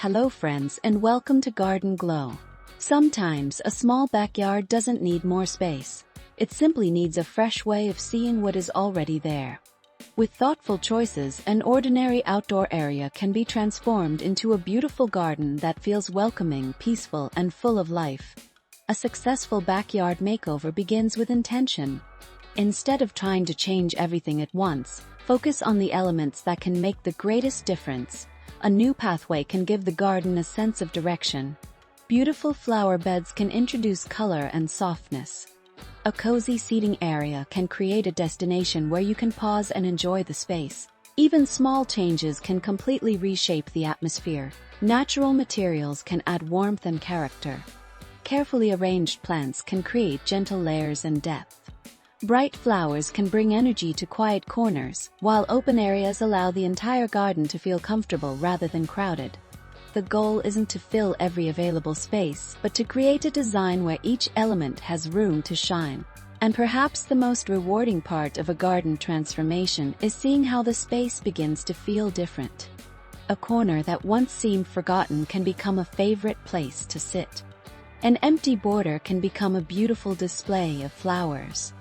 Hello friends and welcome to Garden Glow. Sometimes a small backyard doesn't need more space. It simply needs a fresh way of seeing what is already there. With thoughtful choices, an ordinary outdoor area can be transformed into a beautiful garden that feels welcoming, peaceful, and full of life. A successful backyard makeover begins with intention. Instead of trying to change everything at once, focus on the elements that can make the greatest difference. A new pathway can give the garden a sense of direction. Beautiful flower beds can introduce color and softness. A cozy seating area can create a destination where you can pause and enjoy the space. Even small changes can completely reshape the atmosphere. Natural materials can add warmth and character. Carefully arranged plants can create gentle layers and depth. Bright flowers can bring energy to quiet corners, while open areas allow the entire garden to feel comfortable rather than crowded. The goal isn't to fill every available space, but to create a design where each element has room to shine. And perhaps the most rewarding part of a garden transformation is seeing how the space begins to feel different. A corner that once seemed forgotten can become a favorite place to sit. An empty border can become a beautiful display of flowers.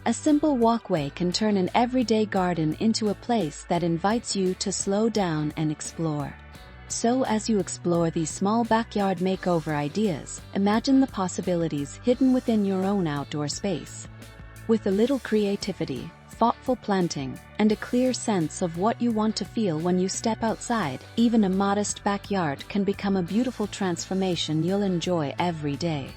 A simple walkway can turn an everyday garden into a place that invites you to slow down and explore. So as you explore these small backyard makeover ideas, imagine the possibilities hidden within your own outdoor space. With a little creativity, thoughtful planting, and a clear sense of what you want to feel when you step outside, even a modest backyard can become a beautiful transformation you'll enjoy every day.